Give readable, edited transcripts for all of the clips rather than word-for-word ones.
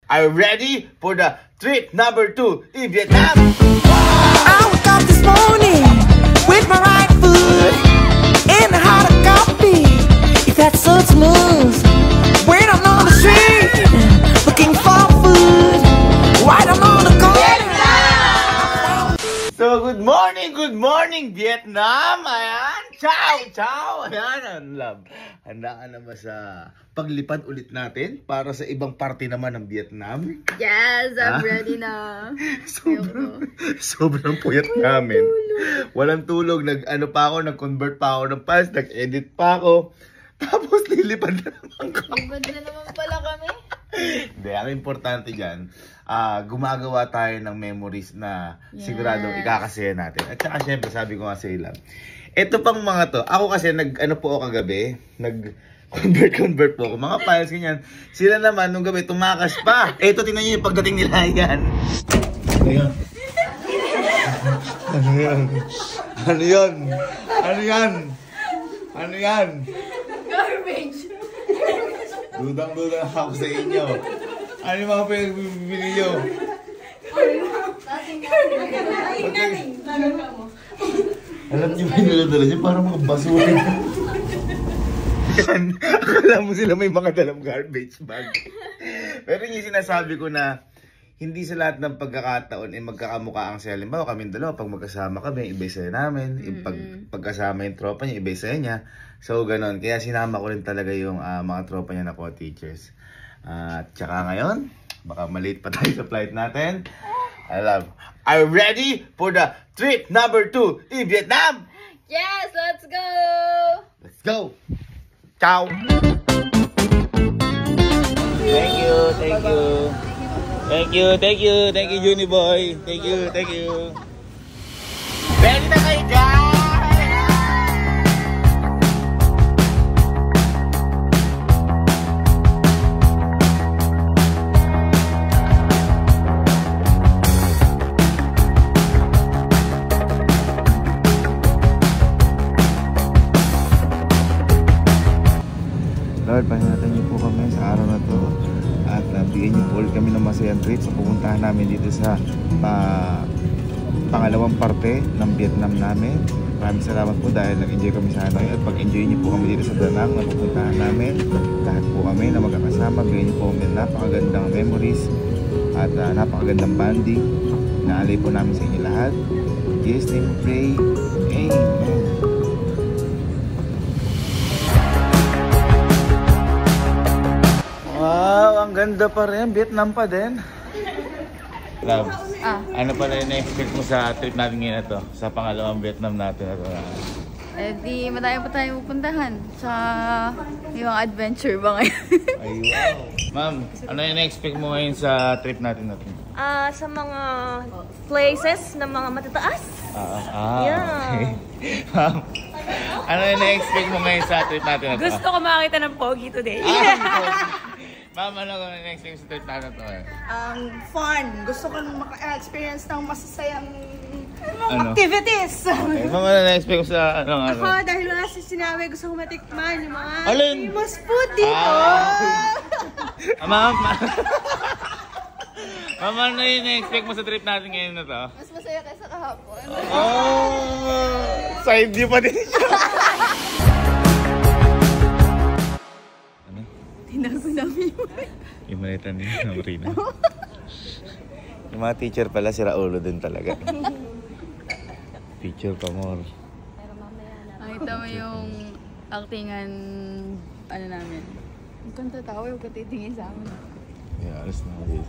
Are you ready for the trip number 2 in Vietnam? I woke up this morning with my right foot in a hot coffee. It felt so smooth when I'm on the street looking for food. Right on the corner. So, good morning Vietnam! Ayan, ciao! Ayan, love. Handa ka na ba sa paglipad ulit natin para sa ibang parte naman ng Vietnam? Yes, I'm ready na. Sobrang puyat namin. Walang tulog, nag-convert pa ako ng files, nag-edit pa ako. Tapos nilipad na naman kami. Lipad na naman pala kami. Hindi, ang importante dyan, gumagawa tayo ng memories na siguradong ikakasaya natin. At saka syempre, sabi ko nga sa ilang, ito pang mga to, ako kasi po ako kagabi, nag-convert po ako, mga files ganyan. Sila naman, nung gabi, tumakas pa. Ito, tingnan nyo yung pagdating nila yan. Ano yan? Garbage. Dudang-dudang ako sa inyo. Ano yung mga pinagbibili nyo? Alam nyo, pinadala nyo parang mga basura. Akala mo sila may mga dalang garbage bag. Pero yung sinasabi ko na hindi sa lahat ng pagkakataon ay magkakamukha ang sila. Halimbawa kaming dalawa, pag magkasama kami, iba sa'yo namin. Pagkasama yung tropa niya, iba sa'yo niya. So, ganon. Kaya sinama ko rin talaga yung mga tropa niya na co-teachers. At tsaka ngayon, baka malate pa tayo sa flight natin. Are you ready for the trip number 2 in Vietnam? Yes, let's go! Let's go! Ciao! Thank you, Juniboy. Thank you. Ready na kayo dyan? Lord, pahinatan niyo po kami sa araw na to at bigyan niyo po ulit kami ng masayang trip sa pupuntahan namin dito sa pangalawang parte ng Vietnam namin. Maraming salamat po dahil nag-enjoy kami sa Hanoi at pag-enjoy niyo po kami dito sa Da Nang na pupuntahan namin. Lahat po kami na magkakasama, bigyan niyo po kami ng napakagandang memories at napakagandang bonding. Naalay po namin sa inyo lahat. In Jesus' name we pray. Amen. Wow, ang ganda pa rin. Vietnam pa din. Love, ano pa rin na-expect mo sa trip natin ngayon na to? Sa pangalawang Vietnam natin na to? Di madami pa tayo pupuntahan sa yung adventure ba ngayon? Ay, wow. Ma'am, ano yung na-expect mo ngayon sa trip natin na to? Sa mga places na mga matataas. Okay. Ma'am, ano yung na-expect mo ngayon sa trip natin na to? Gusto ko makakita ng pogi today. Ma'am, ano ko na-expect sa trip natin na to? Fun. Gusto ko maka-experience ng masasayang Ano? activities. Okay, ma'am, ano na-expect mo sa Ako, dahil wala si sinabi, gusto ko matikman yung mga Alin? famous food dito. Ma'am, ma'am, ano yung na-expect mo sa trip natin ngayon na to? Mas masaya kaysa kahapon. Side view pa din siya. Ano? Tinago namin Yung malita niya, Marina. Yung mga teacher pala, sira ulo din talaga. Teacher pa more. Nakita mo yung actingan, namin. Huwag kang tatawa, huwag kang titingin sa amin. Yeah, alas na ulit.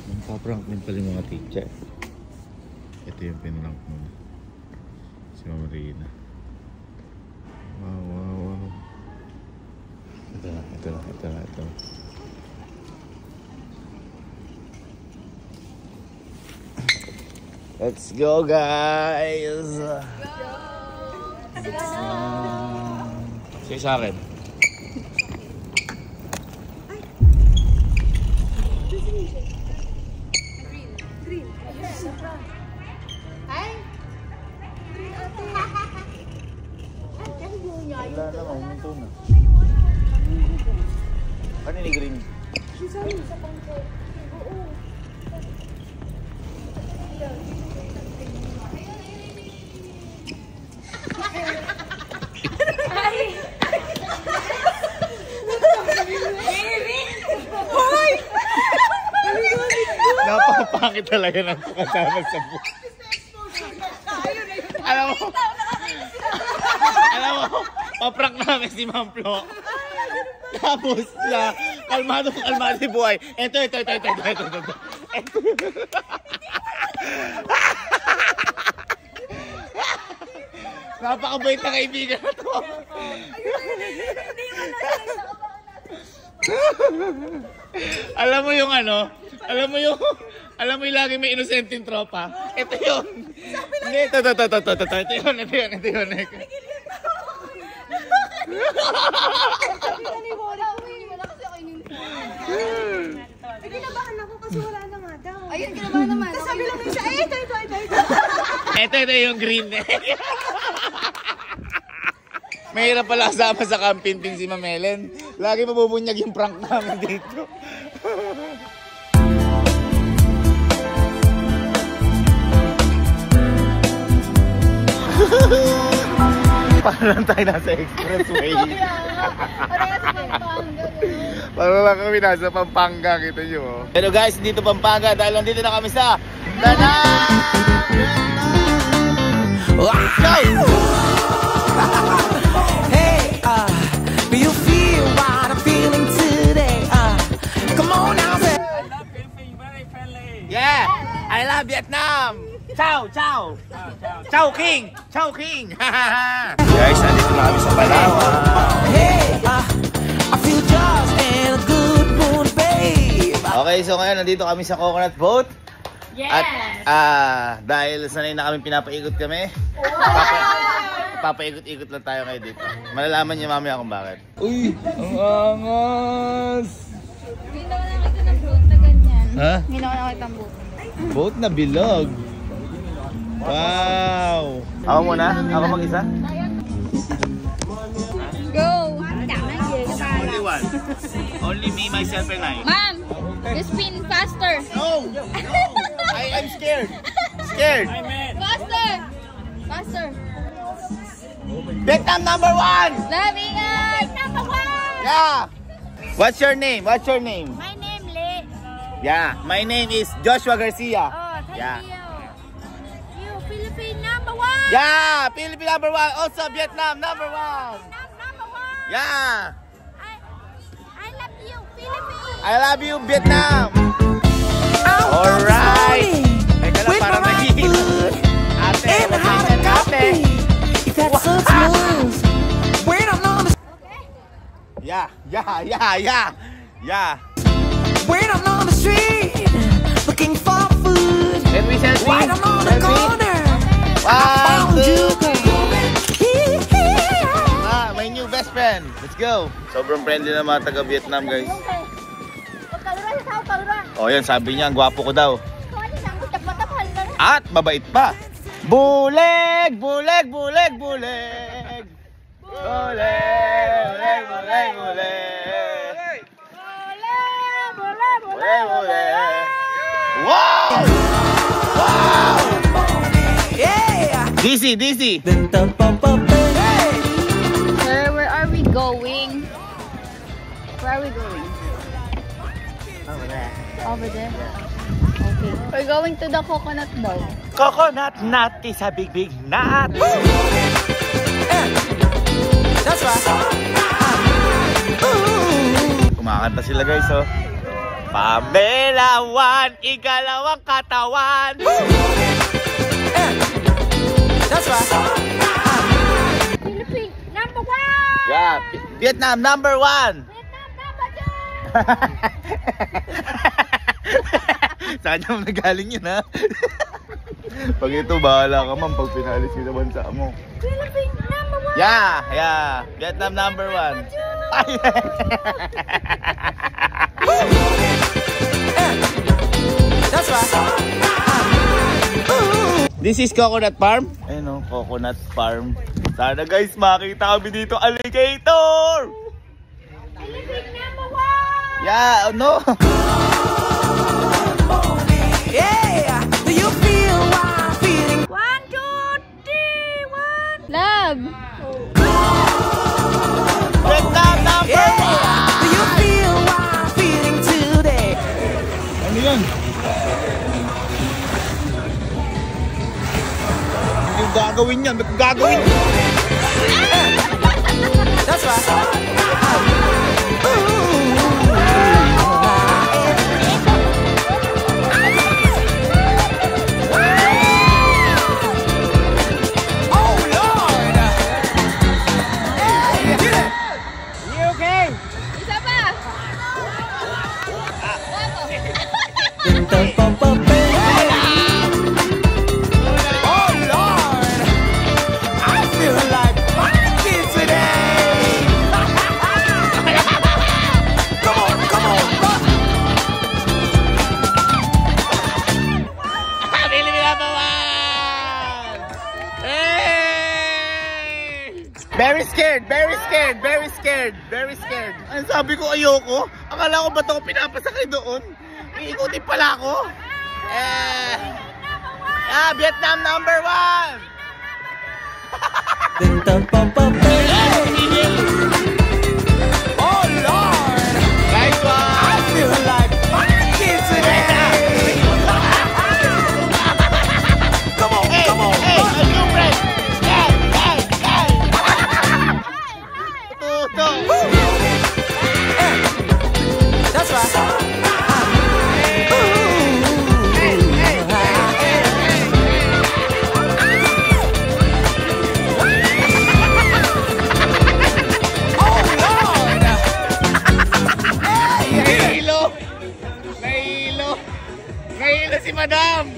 Nagpa-prank din pala yung mga teacher. Ito yung pinrank mo. Si Mama Rina. Wow. Ito na. Let's go, guys! Let's go! Sige sa akin. Green. Hi! Wala na, mamunto na. Ano ni Green? pangit talaga ng kasama sa buhay. Alam mo, paprank namin si Ma'am Flo. Tapos na, kalmado si buhay. Ito. Napakabait na kaibigan na to. Alam mo yung lagi may inosenteng tropa. Ito yun. Hindi, ito yun. Kinabahan ako kasi wala na nga daw. Ayun, kinabahan naman. Tapos sabi lang siya, Ito yung green egg. Mahirap pala kasama sa camping din si Ma'am Ellen. Lagi mabubunyag yung prank namin dito. Paano lang tayo nasa expressway? Paano lang kami nasa Pampanga, kita nyo. Pero guys, dito Pampanga dahil nandito na kami sa Danang! Hey, do you feel what I'm feeling today? Come on now, say. I love Philippines, very friendly. Yeah, I love Vietnam. Ciao. Ciao King. Guys, nandito na kami sa Palawan. Hey, I feel just in a good mood, babe. Okay, so ngayon nandito kami sa Coconut Boat. Yeah! At dahil sanay na kami pinapaikot kami, papaikot-ikot lang tayo ngayon dito. Malalaman niyo mamaya kung bakit. Uy, ang angas! Hindi na nakita ng boat na ganyan. Ha? Hindi na nakita ng boat. Boat na bilog. Wow! Ako muna? Ako mag-isa? Go! Only one. Only me, myself, and I. Ma'am! You spin faster! No! I'm scared. Faster! Vietnam #1! Loving us! Number 1! Yeah! What's your name? My name Lee. Yeah, my name is Joshua Garcia. Thank Yeah. you. You Philippine number 1. Yeah, Philippine #1. Also Vietnam #1. Number 1. Yeah. I love you Philippines. I love you, Vietnam. I woke up this Alright. morning Teka lang, with my parang right nagigil. foot Ate, in a hot ate. coffee. If that's so smooth, when I'm on the Yeah. when I'm on the street looking for food, Let me selfie. right I'm on the corner. I One, found you, two. girl. My new best friend. Let's go. Sobrang friendly na mga taga-Vietnam, guys. Oh, yan. Sabi niya, ang gwapo ko daw. At mabait pa. Buleg! Buleg! Wow! Yeah. DC. Sir, where are we going? Over there. Okay. We're going to the coconut bowl. Coconut nut is a big nut. That's right. Kumakanta sila, guys, oh. Pamelawan, igalawang katawan. That's right. Philippines number 1. Yeah, Vietnam #1. Vietnam number 2. Saan naman nagaling yun, ha? Pag ito, bahala ka man pag pinalis yung bansa mo. Philippines number 1. Yeah. Vietnam #1. That's right. This is Coconut Farm. Ayun, oh, Coconut Farm. Sana, guys, makita kami dito. Alligator! Philippines number 1. Yeah, no. Yeah. Do you feel what I'm feeling? 1, 2, 3, 1. Love. Vietnam #1. Yeah. Do you feel what I'm feeling today? Ano yun? gagawin yan. May gagawin. That's right. Very scared, very scared, very scared, very scared. Ang sabi ko ayoko. Akala ko ba't ako pinapasakay doon? Iikutin pala ako. Vietnam number 1. Oh Lord! Nice one! I feel like fun kids today. Come on, come on. Hey, my new friend. That's right. Nahilo si Madam!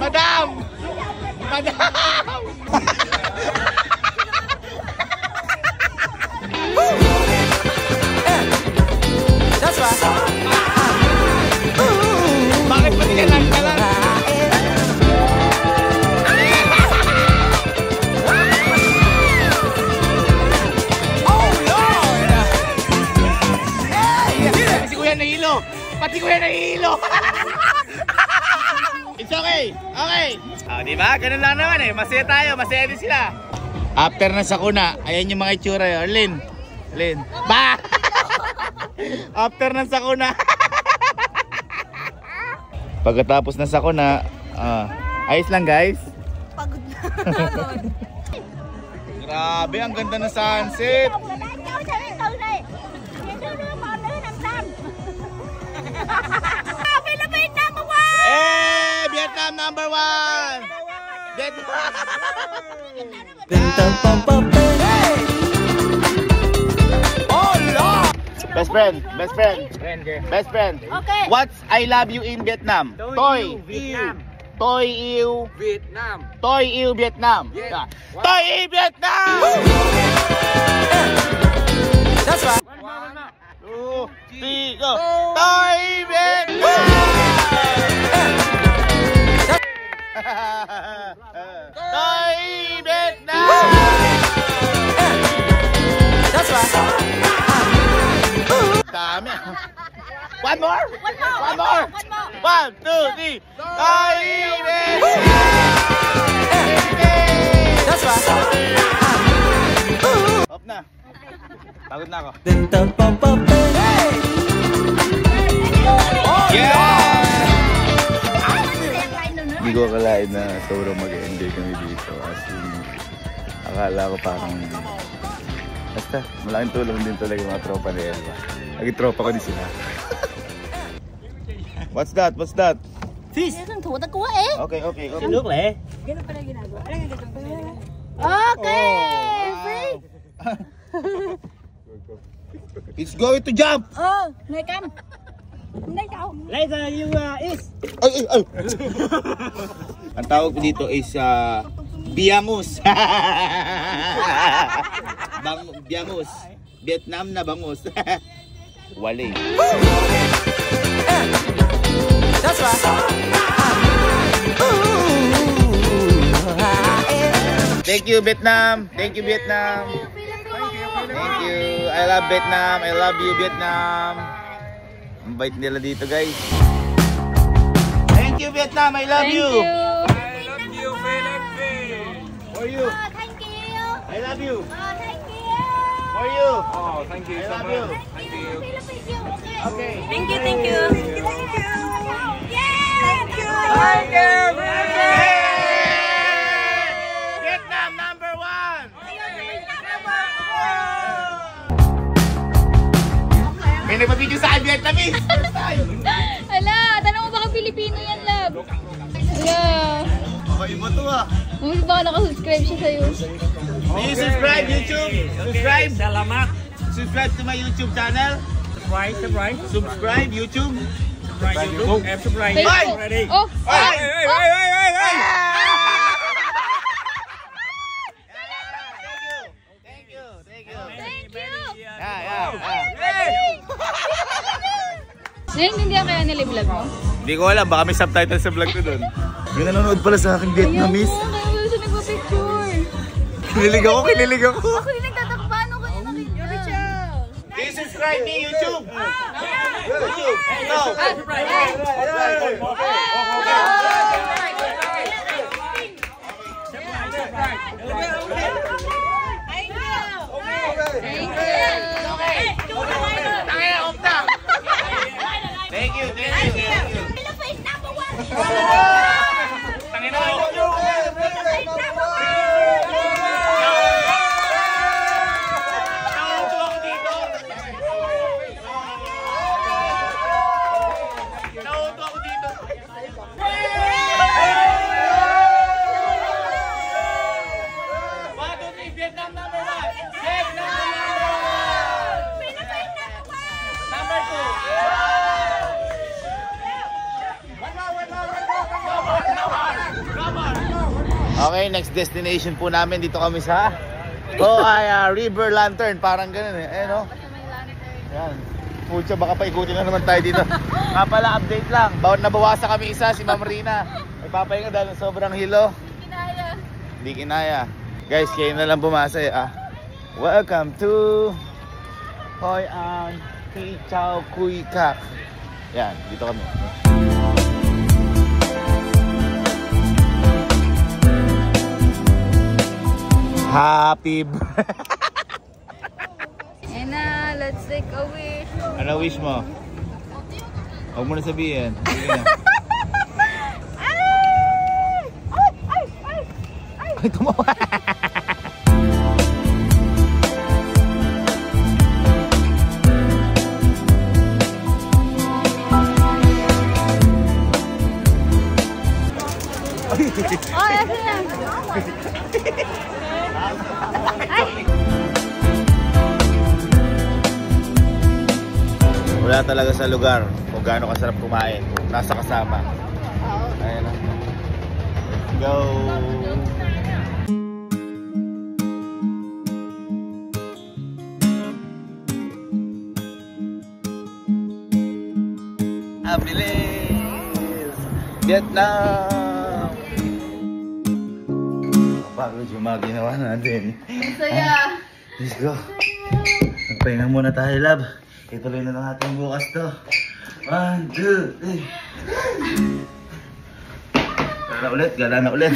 Madam! Madam! That's right. Bakit pa niya lang ka lang? Oh Lord! Pati si Kuya nahilo! Pati Kuya nahilo! It's okay! Okay! Oh, diba? Ganun lang naman eh. Masaya tayo. Masaya din sila. After na sakuna, ayan yung mga itsura yun. Lin! Lin! Ba! After ng sakuna. Pagkatapos ng sakuna, ayos lang guys. Pagod na. Grabe, ang ganda ng sunset. Vietnam number 1! Vietnam! Oh Lord! Best friend, best friend, best friend. Okay. What's I love you in Vietnam? Toy Vietnam. Toy yêu Vietnam. Toy yêu Vietnam. Yeah. Toy yêu Vietnam. That's right. 2, 3, go. Toy Vietnam. Toy Vietnam. That's right. Dami. One more. One more. 1, 2, 3. Toy Vietnam. That's right. Off na. Pagod na ako. Yeah! Hindi ko akalain na sobrang mag-enjoy kami dito. As in, akala ko parang basta, malaking tulong din talaga mga tropa ni Elba. Naging tropa ko din sila. What's that? What's that? Fish. Thủ ta của eh. Okay, okay, okay. Nước lẹ. Okay. Free. It's going to jump! Này cam. Đây đâu? Later you eat. Ay, ay, ay! Ang tawag ko dito is biangus. Biangus. Vietnam na bangus. Wale. That's right. Thank you, Vietnam. Thank you, Vietnam. Thank you. I love Vietnam. I love you, Vietnam. Ang bait nila dito, guys. Thank you, Vietnam. I love you. I love you, Philippines. For you. Thank you. I love you. Thank you. For you. Oh, thank you I so love much. you. Thank you. Okay. Thank you, thank you. Thank you. Thank you. nagpa-video sa akin Vietnamese. First time. Ala, tanong mo baka Pilipino yan, love? Ala. Okay mo to ah. Kung baka nakasubscribe siya sa'yo. Please subscribe YouTube. Subscribe. Salamat. Subscribe to my YouTube channel. Subscribe. Subscribe YouTube. Subscribe YouTube. Subscribe. Facebook. Ready. Oh! Ay! Hey! Thank you. Thank you! Naiintindihan kaya nila yung vlog mo? Hindi ko alam, baka may subtitle sa vlog ko doon. May nanonood pala sa akin Vietnamese. Kaya wala siya nagpa-picture. Kinilig ako. Ako yung nagtatak, paano ko yung nakita? Please subscribe me YouTube. YouTube. No. Thank you. Okay, next destination po namin. Dito kami sa River Lantern. Parang ganun eh. Ayan o. Ayan. Pucha, baka paikutin na naman tayo dito. Nga pala, update lang. Nabawasan kami isa, si Ma'am Rina. May papahinga dahil sobrang hilo. Hindi kinaya. Guys, kayo na lang bumasa eh. Welcome to Hoi An Thi Chau Kui Kak. Yan, dito kami. Happy Ayan na, let's take a wish. Ano wish mo? Huwag mo na sabihin. Sige na. Ay, tumawa. Oh, asa na. Wala talaga sa lugar kung gaano kasarap kumain. Nasa kasama. Ayan na. Let's go! Abilis! Vietnam! Pagod yung mga ginawa natin. Saya. Let's go. Magpahinga muna tayo, love. Ituloy na lang natin bukas to. 1, 2, 3. Gala na ulit.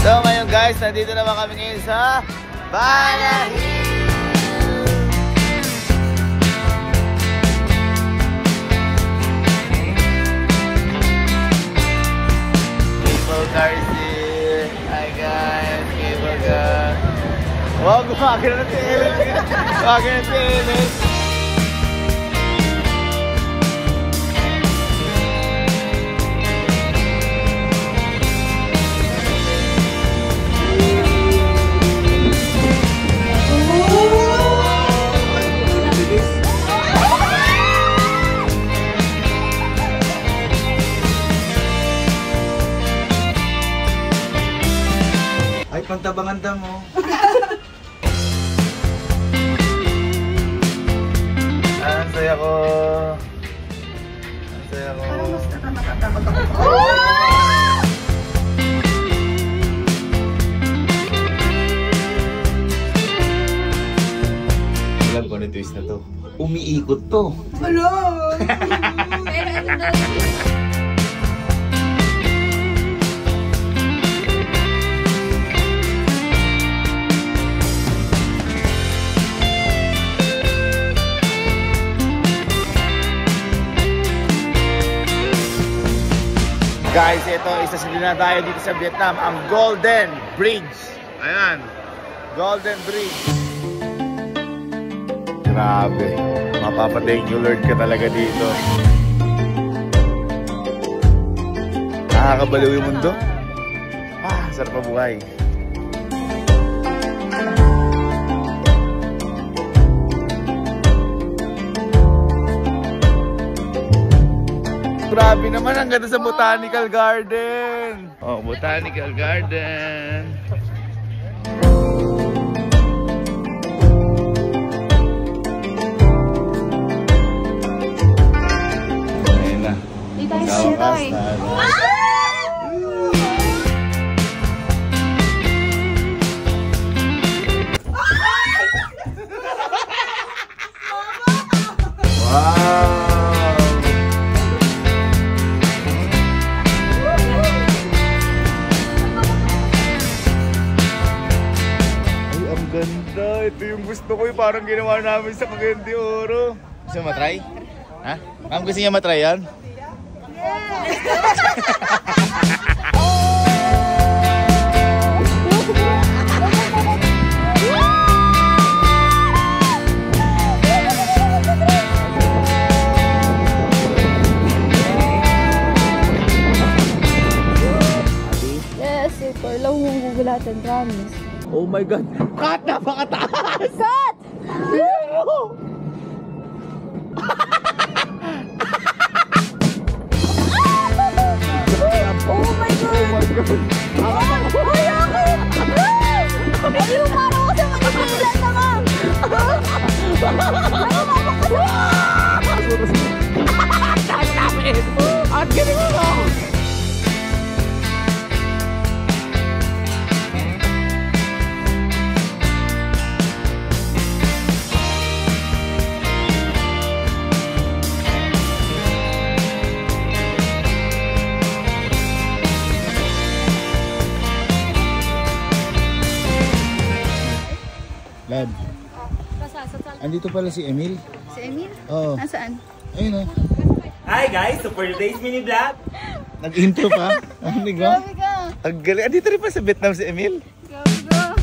So ngayon guys, nandito naman kami ngayon sa Balahibo. Cable car is here. Hi guys, cable car. Wow, gumagana na si Ellen. Gumagana na si Ellen. Ay, pantabangan mo. Ang saya ko. Ang saya ko. Alam ko na twist na to. Umiikot to. Pero ano daw yun? Guys, ito, isa sa dinadayo dito sa Vietnam, ang Golden Bridge. Ayan, Golden Bridge. Grabe. Mapapa-thank you Lord ka talaga dito. Nakakabaliw yung mundo. Sarap pa buhay. Grabe naman, ang ganda sa Botanical Garden. Oh, Botanical Garden. Ayun na. Kawakas na. Ito yung gusto ko, parang ginawa namin sa Cagayan de Oro. Gusto mo matry? Ha? Ma'am, gusto niya matry yan? Yes, super lang yung gugulatan, promise. Oh my God! Kat! Napakataas! Cut! Oh my God! Ay, ako! Ayun, parang ako sa Manila na nga! Ang galing mo! Lab. Andito pala si Emil. Si Emil? Oo. Nasaan? Ayun o. Hi guys, so for today's mini vlog. Nag-intro pa. Ano nga? Grabe ka! Ang galing. Andito rin pa sa Vietnam si Emil. Grabe ka!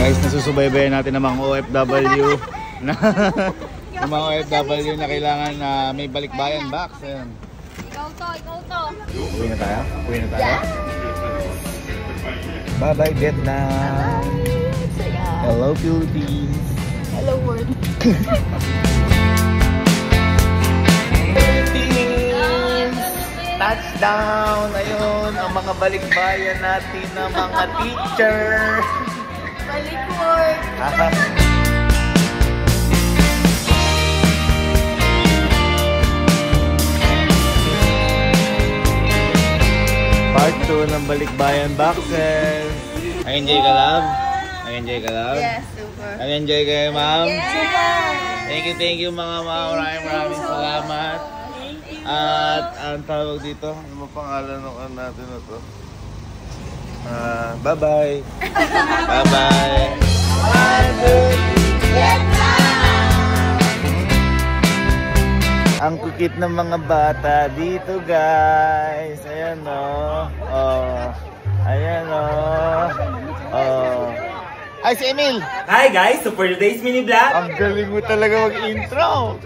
Guys, nasusubaybayan natin ng mga OFW na ng mga OFW na kailangan na may balikbayan box. Ayan. Ikaw to! Uwi na tayo? Bye-bye Vietnam! Hello Philippines! Hello world! Philippines! Touchdown! Ayun, ang mga balikbayan natin na mga teacher! Balik world! Part 2 ng Balikbayan Boxes. Nag-enjoy ka, love? Nag-enjoy ka, love? Yes, super! Nag-enjoy kayo, ma'am? Yes! Thank you mga maraming salamat. At ang tawag dito, ano pangalan ng natin na to? Bye-bye! Bye-bye! Ang kukit ng mga bata dito, guys. Ayan o. Ayan o. Ay, si Emil! Hi guys, so for today's mini vlog. Ang galing mo talaga mag-intro!